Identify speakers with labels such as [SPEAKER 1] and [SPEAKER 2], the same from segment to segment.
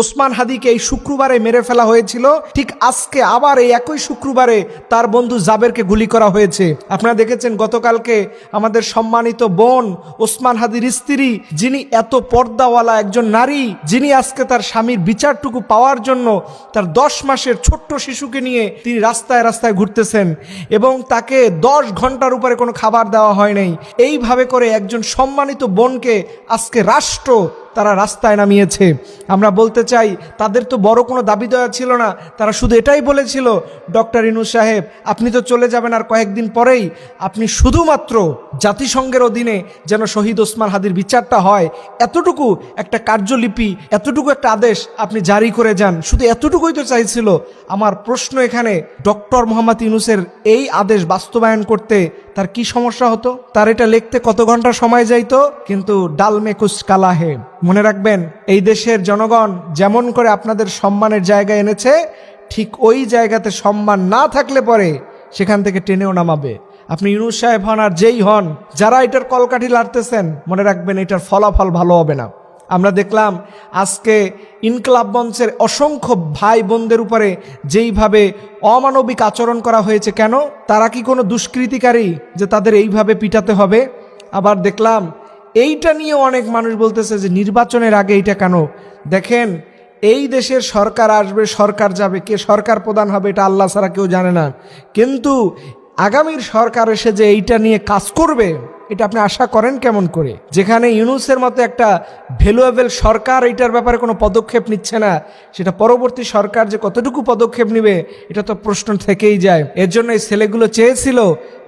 [SPEAKER 1] ওসমান হাদিকে এই শুক্রবারে মেরে ফেলা হয়েছিল, ঠিক আজকে আবার এই একই শুক্রবারে তার বন্ধু জাবেরকে গুলি করা হয়েছে। আপনারা দেখেছেন গতকালকে আমাদের সম্মানিত বোন ওসমান হাদির স্ত্রী, যিনি এত পর্দাওয়ালা একজন নারী, যিনি আজকে তার স্বামীর বিচারটুকু পাওয়ার জন্য তার 10 মাসের ছোট্ট শিশুকে নিয়ে তিনি রাস্তায় রাস্তায় ঘুরতেছেন এবং তাকে 10 ঘন্টার উপরে কোনো খাবার দেওয়া হয় নাই। এইভাবে করে একজন সম্মানিত বোনকে আজকে রাষ্ট্র তারা রাস্তায় নামিয়েছে। আমরা বলতে চাই, তাদের তো বড় কোনো দাবি দেওয়া ছিল না, তারা শুধু এটাই বলেছিল, ডক্টর ইউনূস সাহেব আপনি তো চলে যাবেন আর কয়েকদিন পরেই, আপনি শুধুমাত্র জাতিসংঘের অধীনে যেন শহীদ ওসমান হাদির বিচারটা হয়, এতটুকু একটা কার্যলিপি, এতটুকু একটা আদেশ আপনি জারি করে যান, শুধু এতটুকুই তো চাইছিল। আমার প্রশ্ন এখানে, ডক্টর মোহাম্মদ ইউনূসের এই আদেশ বাস্তবায়ন করতে তার কি সমস্যা হতো? তার এটা লিখতে কত ঘন্টা সময় যাইতো? কিন্তু ডাল মে কুছ কালা হে। মনে রাখবেন, এই দেশের জনগণ যেমন করে আপনাদের সম্মানের জায়গায় এনেছে, ঠিক ওই জায়গাতে সম্মান না থাকলে পরে সেখান থেকে টেনেও নামাবে। আপনি ইউনূস সাহেব হন আর যেই হন, যারা এটার কলকাঠি লাড়তেছেন, মনে রাখবেন এটার ফলাফল ভালো হবে না। আমরা দেখলাম আজকে ইনকলাব মঞ্চের অসংখ্য ভাই বোনদের উপরে যেইভাবে অমানবিক আচরণ করা হয়েছে। কেন? তারা কি কোনো দুষ্কৃতিকারী যে তাদের এইভাবে পিটাতে হবে? আবার দেখলাম এইটা নিয়ে অনেক মানুষ বলতেছে যে নির্বাচনের আগে এইটা কেন? দেখেন, এই দেশের সরকার আসবে, সরকার যাবে, কে সরকার প্রধান হবে এটা আল্লাহ ছাড়া কেউ জানে না। কিন্তু আগামীর সরকার এসে যে এইটা নিয়ে কাজ করবে, এটা আপনি আশা করেন কেমন করে? যেখানে ইউনূসের মতো একটা ভ্যালুয়েবল সরকার এইটার ব্যাপারে কোনো পদক্ষেপ নিচ্ছে না, সেটা পরবর্তী সরকার যে কতটুকু পদক্ষেপ নেবে এটা তো প্রশ্ন থেকেই যায়। এর জন্য এই ছেলেগুলো চেয়েছিল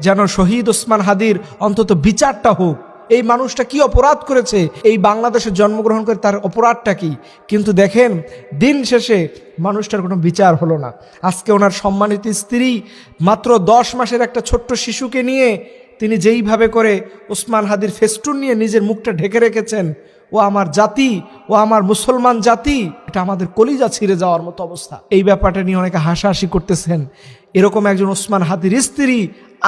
[SPEAKER 1] যেন শহীদ ওসমান হাদির অন্তত বিচারটা হোক। এই মানুষটা কি অপরাধ করেছে, এই বাংলাদেশে জন্মগ্রহণ করে তার অপরাধটা কি? কিন্তু দেখেন, দিন শেষে মানুষটার কোনো বিচার হলো না। আজকে ওনার সম্মানিত স্ত্রী মাত্র 10 মাসের একটা ছোট্ট শিশুকে নিয়ে তিনি যেইভাবে করে ওসমান হাদির ফেস্টুন নিয়ে নিজের মুখটা ঢেকে রেখেছেন, ও আমার জাতি, ও আমার মুসলমান জাতি, এটা আমাদের কলিজা ছিঁড়ে যাওয়ার মতো অবস্থা। এই ব্যাপারটা নিয়ে অনেকে হাসাহাসি করতেছেন। এরকম একজন ওসমান হাদির স্ত্রী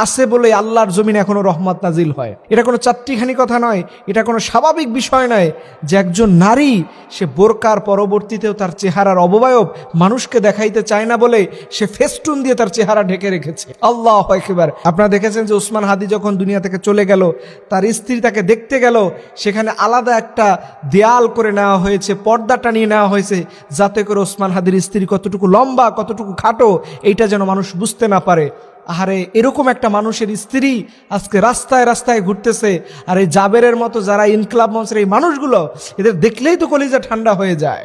[SPEAKER 1] আছে বলে আল্লাহর জমিনে এখনো রহমত নাজিল হয়। এটা কোনো চারটিখানি কথা নয়, এটা কোনো স্বাভাবিক বিষয় নয় যে একজন নারী সে বোরকার পরবর্তীতেও তার চেহারার অবয়ব মানুষকে দেখাইতে চায় না বলে সে ফেস্টুন দিয়ে তার চেহারা ঢেকে রেখেছে। আল্লাহু আকবার। আপনারা দেখেছেন যে ওসমান হাদি যখন দুনিয়া থেকে চলে গেল, তার স্ত্রী তাকে দেখতে গেল, সেখানে আলাদা একটা দেয়াল করে নেওয়া হয়েছে, পর্দা টানিয়ে নেওয়া হয়েছে, যাতে করে ওসমান হাদির স্ত্রী কতটুকু লম্বা, কতটুকু খাটো, এইটা যেন মানুষ বুঝতে না পারে। আহারে, এরকম একটা মানুষের স্ত্রী আজকে রাস্তায় রাস্তায় ঘুরতেছে। আর এই জাবেরের মতো যারা ইনকলাব মঞ্চের এই মানুষগুলো, এদের দেখলেই তো কলিজা ঠান্ডা হয়ে যায়।